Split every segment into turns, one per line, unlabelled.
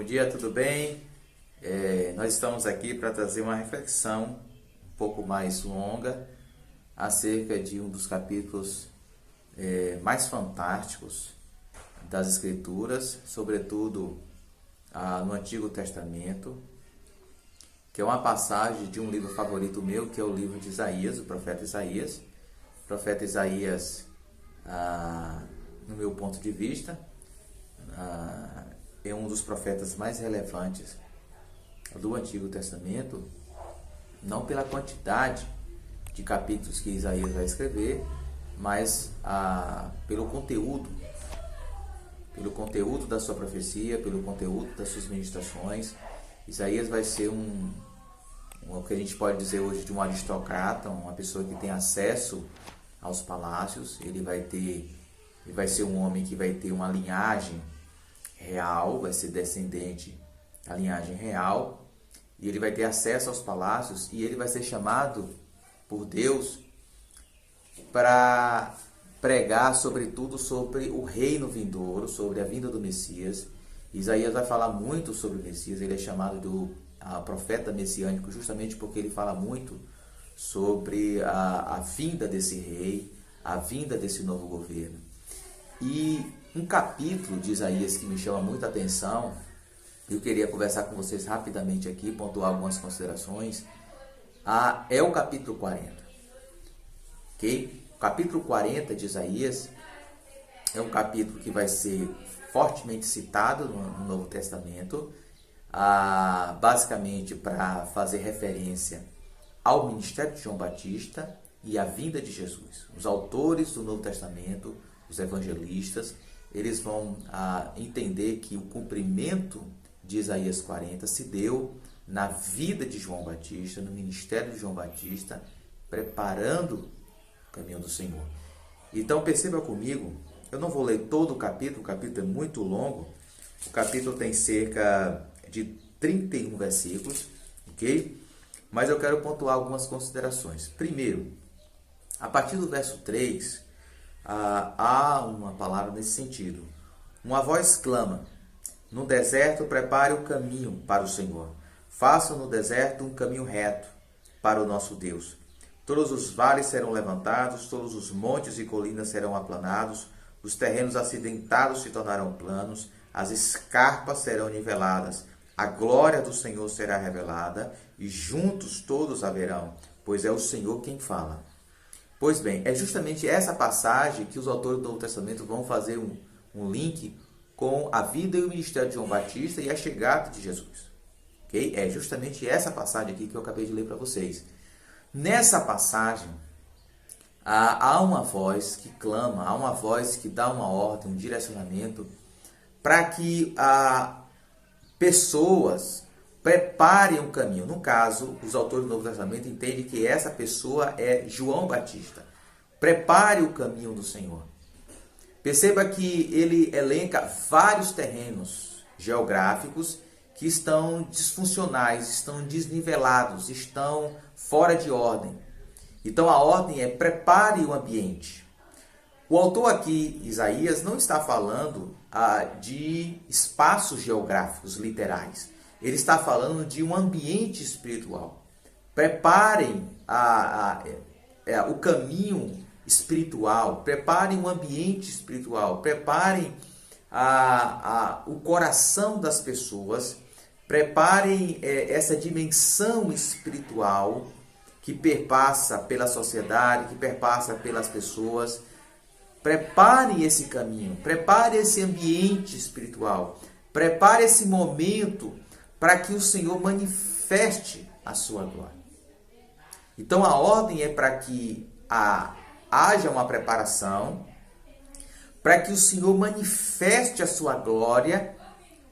dia, tudo bem? Nós estamos aqui para trazer uma reflexão um pouco mais longa acerca de um dos capítulos mais fantásticos das Escrituras, sobretudo no Antigo Testamento, que é uma passagem de um livro favorito meu, que é o livro de Isaías, o profeta Isaías. O profeta Isaías, no meu ponto de vista, é um dos profetas mais relevantes do Antigo Testamento, não pela quantidade de capítulos que Isaías vai escrever, mas pelo conteúdo da sua profecia, pelo conteúdo das suas ministrações. Isaías vai ser o que a gente pode dizer hoje de um aristocrata, uma pessoa que tem acesso aos palácios. Ele vai ser um homem que vai ter uma linhagem real, vai ser descendente da linhagem real, e ele vai ter acesso aos palácios, e ele vai ser chamado por Deus para pregar sobretudo sobre o reino vindouro, sobre a vinda do Messias. Isaías vai falar muito sobre o Messias. Ele é chamado do profeta messiânico justamente porque ele fala muito sobre a vinda desse rei, a vinda desse novo governo. E um capítulo de Isaías que me chama muita atenção, eu queria conversar com vocês rapidamente aqui, pontuar algumas considerações, é o capítulo 40. Ok? O capítulo 40 de Isaías é um capítulo que vai ser fortemente citado no Novo Testamento, basicamente para fazer referência ao ministério de João Batista e à vinda de Jesus. Os autores do Novo Testamento, os evangelistas, eles vão entender que o cumprimento de Isaías 40 se deu na vida de João Batista, no ministério de João Batista, preparando o caminho do Senhor. Então perceba comigo, eu não vou ler todo o capítulo é muito longo. O capítulo tem cerca de 31 versículos, ok? Mas eu quero pontuar algumas considerações. Primeiro, a partir do verso 3, há uma palavra nesse sentido. Uma voz clama: no deserto prepare o caminho para o Senhor. Faça no deserto um caminho reto para o nosso Deus. Todos os vales serão levantados, todos os montes e colinas serão aplanados, os terrenos acidentados se tornarão planos, as escarpas serão niveladas, a glória do Senhor será revelada, e juntos todos haverão, pois é o Senhor quem fala. Pois bem, é justamente essa passagem que os autores do Novo Testamento vão fazer um link com a vida e o ministério de João Batista e a chegada de Jesus. Okay? É justamente essa passagem aqui que eu acabei de ler para vocês. Nessa passagem, há uma voz que clama, há uma voz que dá uma ordem, um direcionamento, para que pessoas preparem um caminho. No caso, os autores do Novo Testamento entendem que essa pessoa é João Batista. Prepare o caminho do Senhor. Perceba que ele elenca vários terrenos geográficos que estão disfuncionais, estão desnivelados, estão fora de ordem. Então a ordem é: prepare o ambiente. O autor aqui, Isaías, não está falando de espaços geográficos literais. Ele está falando de um ambiente espiritual. Preparem o caminho espiritual, preparem o ambiente espiritual, preparem o coração das pessoas, preparem essa dimensão espiritual que perpassa pela sociedade, que perpassa pelas pessoas. Prepare esse caminho, prepare esse ambiente espiritual, prepare esse momento para que o Senhor manifeste a sua glória. Então a ordem é para que haja uma preparação, para que o Senhor manifeste a sua glória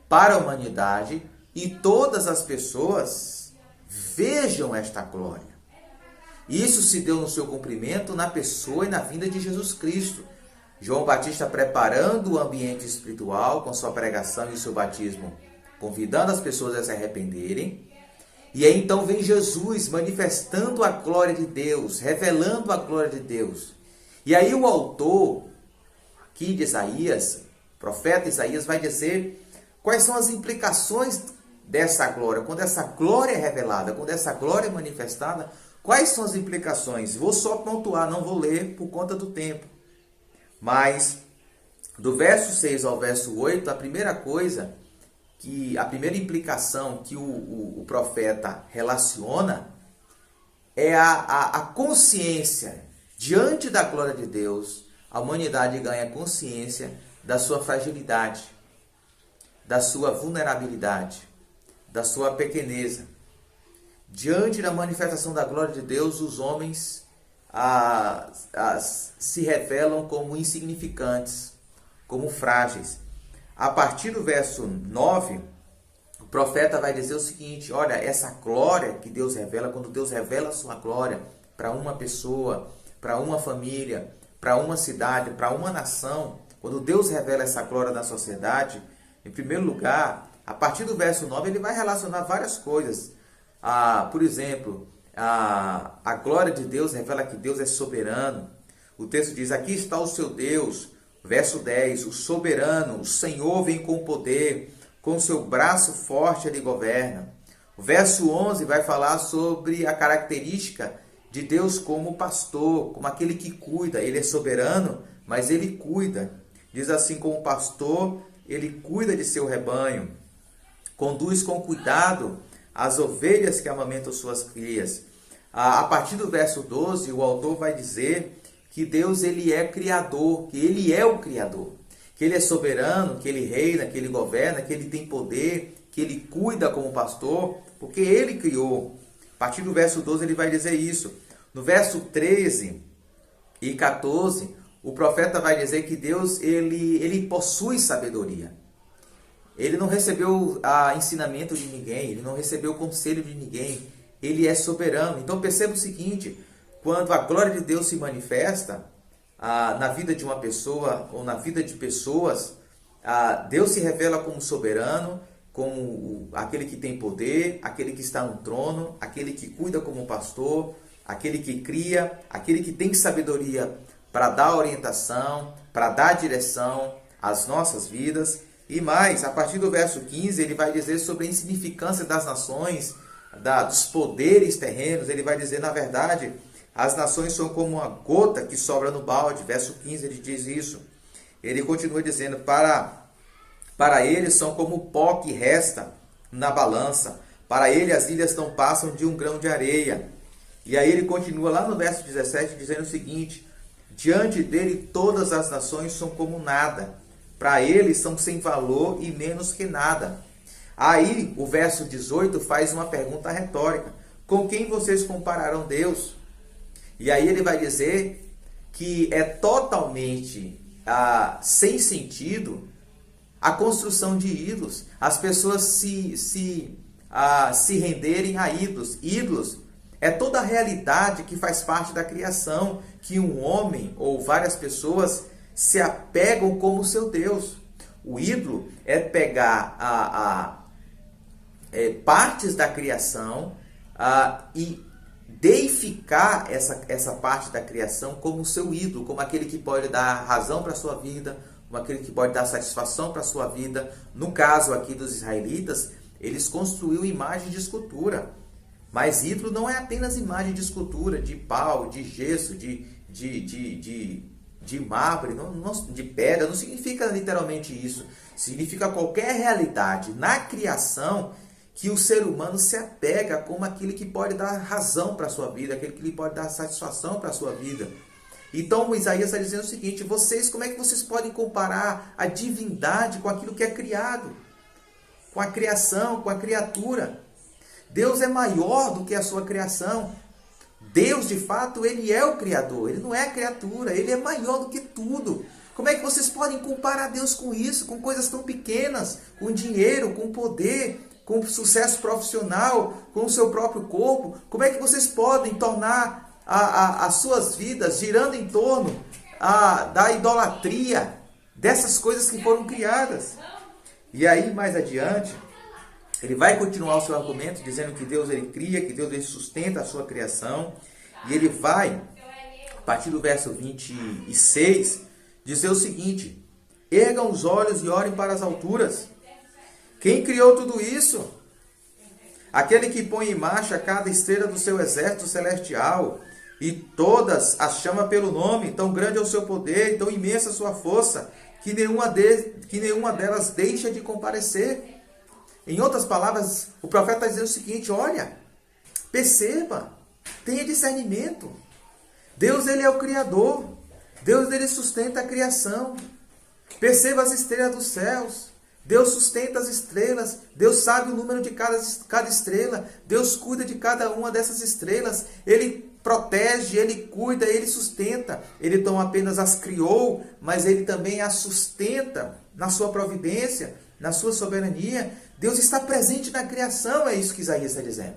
para a humanidade e todas as pessoas vejam esta glória. Isso se deu no seu cumprimento na pessoa e na vinda de Jesus Cristo. João Batista preparando o ambiente espiritual com sua pregação e o seu batismo, convidando as pessoas a se arrependerem. E aí então vem Jesus manifestando a glória de Deus, revelando a glória de Deus. E aí o autor aqui de Isaías, profeta Isaías, vai dizer Quais são as implicações dessa glória? Quando essa glória é revelada, quando essa glória é manifestada, quais são as implicações? Vou só pontuar, não vou ler por conta do tempo. Mas do verso 6 ao verso 8, a primeira coisa, a primeira implicação que o profeta relaciona é a consciência. Diante da glória de Deus, a humanidade ganha consciência da sua fragilidade, da sua vulnerabilidade, da sua pequeneza. Diante da manifestação da glória de Deus, os homens se revelam como insignificantes, como frágeis. A partir do verso 9, o profeta vai dizer o seguinte: olha, essa glória que Deus revela, quando Deus revela a sua glória para uma pessoa, para uma família, para uma cidade, para uma nação, quando Deus revela essa glória na sociedade, em primeiro lugar, a partir do verso 9, ele vai relacionar várias coisas. Por exemplo, a glória de Deus revela que Deus é soberano. O texto diz: aqui está o seu Deus. Verso 10, o soberano, o Senhor vem com poder, com seu braço forte ele governa. O verso 11 vai falar sobre a característica de Deus como pastor, como aquele que cuida. Ele é soberano, mas ele cuida. Diz assim: como pastor, ele cuida de seu rebanho, conduz com cuidado as ovelhas que amamentam suas crias. A partir do verso 12, o autor vai dizer que Deus ele é criador, que ele é o criador, que ele é soberano, que ele reina, que ele governa, que ele tem poder, que ele cuida como pastor, porque ele criou. A partir do verso 12 ele vai dizer isso. No verso 13 e 14, o profeta vai dizer que Deus ele possui sabedoria. Ele não recebeu ensinamento de ninguém, ele não recebeu conselho de ninguém, ele é soberano. Então perceba o seguinte: quando a glória de Deus se manifesta na vida de uma pessoa ou na vida de pessoas, Deus se revela como soberano, como aquele que tem poder, aquele que está no trono, aquele que cuida como pastor, aquele que cria, aquele que tem sabedoria para dar orientação, para dar direção às nossas vidas. E mais, a partir do verso 15, ele vai dizer sobre a insignificância das nações, dos poderes terrenos. Ele vai dizer, na verdade, as nações são como uma gota que sobra no balde. Verso 15 ele diz isso. Ele continua dizendo: para eles são como o pó que resta na balança. Para ele as ilhas não passam de um grão de areia. E aí ele continua lá no verso 17 dizendo o seguinte: diante dele todas as nações são como nada. Para ele são sem valor e menos que nada. Aí o verso 18 faz uma pergunta retórica: com quem vocês compararão Deus? E aí ele vai dizer que é totalmente sem sentido a construção de ídolos. As pessoas se renderem a ídolos. Ídolos é toda a realidade que faz parte da criação, que um homem ou várias pessoas se apegam como seu Deus. O ídolo é pegar partes da criação e deificar essa parte da criação como seu ídolo, como aquele que pode dar razão para a sua vida, como aquele que pode dar satisfação para a sua vida. No caso aqui dos israelitas, eles construíram imagem de escultura. Mas ídolo não é apenas imagem de escultura, de pau, de gesso, de mármore, de pedra. Não significa literalmente isso. Significa qualquer realidade na criação que o ser humano se apega como aquele que pode dar razão para a sua vida, aquele que lhe pode dar satisfação para a sua vida. Então Isaías está dizendo o seguinte: como é que vocês podem comparar a divindade com aquilo que é criado? Com a criação, com a criatura. Deus é maior do que a sua criação. Deus, de fato, ele é o Criador, ele não é a criatura, ele é maior do que tudo. Como é que vocês podem comparar Deus com isso, com coisas tão pequenas, com dinheiro, com poder, com sucesso profissional, com o seu próprio corpo? Como é que vocês podem tornar as suas vidas girando em torno da idolatria, dessas coisas que foram criadas? E aí, mais adiante, ele vai continuar o seu argumento dizendo que Deus ele cria, que Deus ele sustenta a sua criação. E ele vai, a partir do verso 26, dizer o seguinte: ergam os olhos e olhem para as alturas. Quem criou tudo isso? Aquele que põe em marcha cada estrela do seu exército celestial, e todas as chama pelo nome. Tão grande é o seu poder, tão imensa a sua força, que nenhuma delas deixa de comparecer. Em outras palavras, o profeta está dizendo o seguinte: olha, perceba, tenha discernimento. Deus, ele é o Criador. Deus, ele sustenta a criação. Perceba as estrelas dos céus. Deus sustenta as estrelas. Deus sabe o número de cada estrela. Deus cuida de cada uma dessas estrelas. Ele protege, ele cuida, ele sustenta. Ele não apenas as criou, mas ele também as sustenta na sua providência, na sua soberania. Deus está presente na criação, é isso que Isaías está dizendo.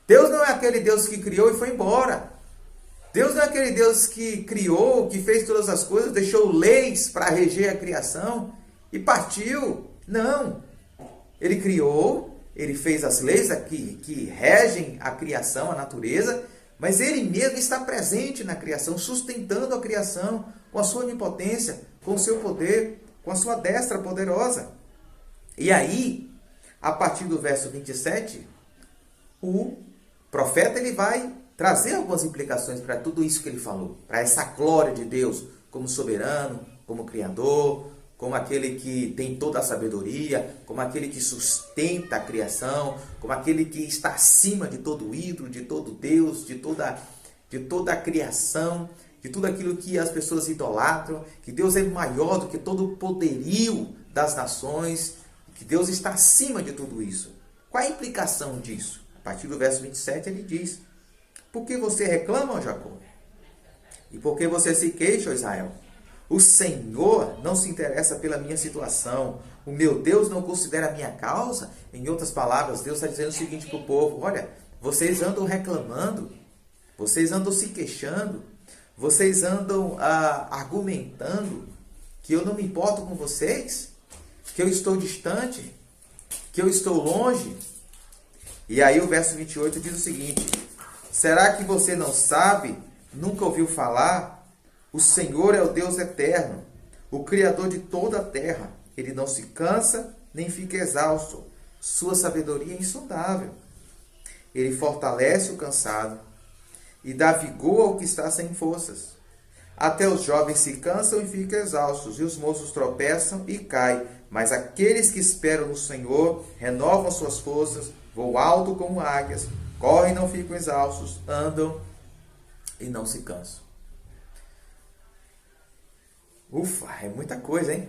Deus não é aquele Deus que criou e foi embora. Deus não é aquele Deus que criou, que fez todas as coisas, deixou leis para reger a criação e partiu. Não. Ele criou, ele fez as leis que regem a criação, a natureza, mas ele mesmo está presente na criação, sustentando a criação com a sua onipotência, com o seu poder, com a sua destra poderosa. E aí, a partir do verso 27, o profeta ele vai trazer algumas implicações para tudo isso que ele falou, para essa glória de Deus como soberano, como criador, como aquele que tem toda a sabedoria, como aquele que sustenta a criação, como aquele que está acima de todo ídolo, de todo Deus, de toda a criação, de tudo aquilo que as pessoas idolatram, que Deus é maior do que todo o poderio das nações, que Deus está acima de tudo isso. Qual é a implicação disso? A partir do verso 27 ele diz: por que você reclama, ó Jacó? E por que você se queixa, ó Israel? O Senhor não se interessa pela minha situação. O meu Deus não considera a minha causa. Em outras palavras, Deus está dizendo o seguinte para o povo: olha, vocês andam reclamando, vocês andam se queixando, vocês andam argumentando que eu não me importo com vocês, que eu estou distante, que eu estou longe. E aí o verso 28 diz o seguinte: será que você não sabe, nunca ouviu falar? O Senhor é o Deus eterno, o Criador de toda a terra. Ele não se cansa, nem fica exausto. Sua sabedoria é insondável. Ele fortalece o cansado e dá vigor ao que está sem forças. Até os jovens se cansam e ficam exaustos, e os moços tropeçam e caem. Mas aqueles que esperam no Senhor renovam suas forças, voam alto como águias, correm e não ficam exaustos, andam e não se cansam. Ufa, é muita coisa, hein?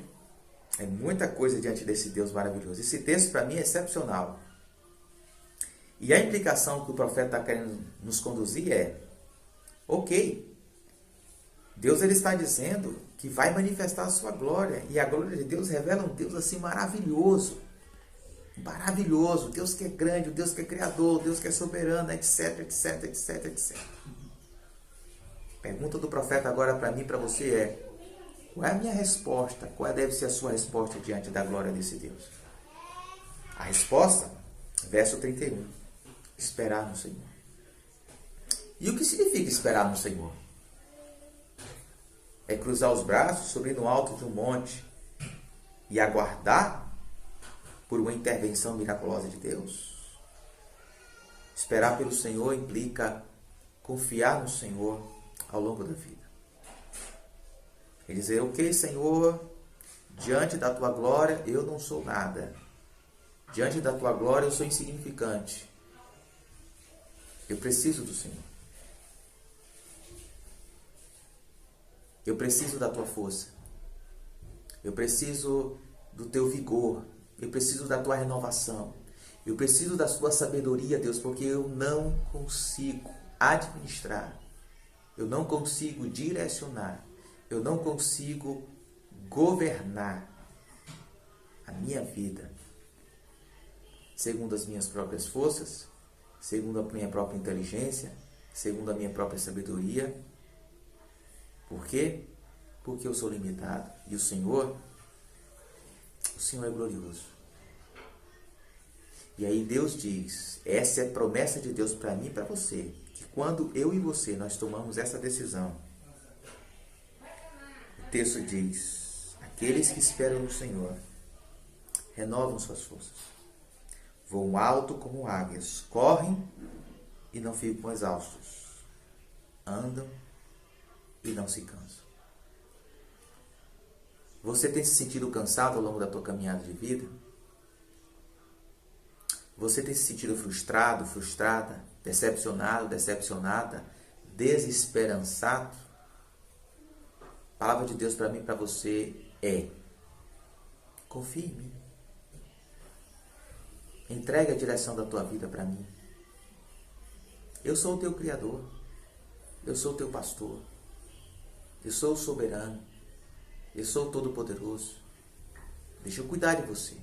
É muita coisa diante desse Deus maravilhoso. Esse texto para mim é excepcional. E a implicação que o profeta está querendo nos conduzir é: ok, Deus ele está dizendo que vai manifestar a sua glória. E a glória de Deus revela um Deus assim maravilhoso. Maravilhoso. Deus que é grande, o Deus que é criador, Deus que é soberano, etc, etc, etc, etc. Pergunta do profeta agora para mim e para você é: qual é a minha resposta? Qual deve ser a sua resposta diante da glória desse Deus? A resposta, verso 31. Esperar no Senhor. E o que significa esperar no Senhor? É cruzar os braços, subir no alto de um monte e aguardar por uma intervenção miraculosa de Deus? Esperar pelo Senhor implica confiar no Senhor ao longo da vida. E dizer: ok, Senhor, diante da tua glória eu não sou nada. Diante da tua glória eu sou insignificante. Eu preciso do Senhor. Eu preciso da tua força. Eu preciso do teu vigor. Eu preciso da tua renovação. Eu preciso da tua sabedoria, Deus, porque eu não consigo administrar. Eu não consigo direcionar. Eu não consigo governar a minha vida segundo as minhas próprias forças, segundo a minha própria inteligência, segundo a minha própria sabedoria. Por quê? Porque eu sou limitado. E o Senhor é glorioso. E aí Deus diz, essa é a promessa de Deus para mim e para você, que quando eu e você nós tomamos essa decisão, o texto diz: aqueles que esperam no Senhor renovam suas forças. Voam alto como águias, correm e não ficam exaustos, andam e não se cansam. Você tem se sentido cansado ao longo da tua caminhada de vida? Você tem se sentido frustrado, frustrada, decepcionado, decepcionada, desesperançado? A palavra de Deus para mim e para você é: confie em mim. Entregue a direção da tua vida para mim. Eu sou o teu Criador. Eu sou o teu pastor. Eu sou o soberano. Eu sou o Todo-Poderoso. Deixa eu cuidar de você.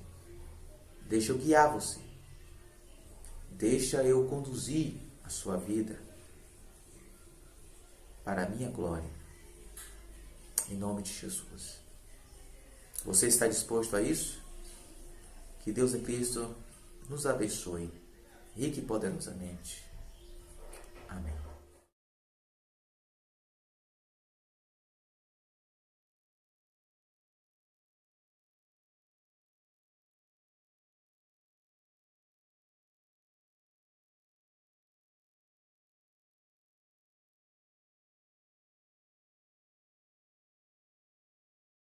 Deixa eu guiar você. Deixa eu conduzir a sua vida para a minha glória. Em nome de Jesus. Você está disposto a isso? Que Deus em Cristo nos abençoe, rique e poderosamente. Amém.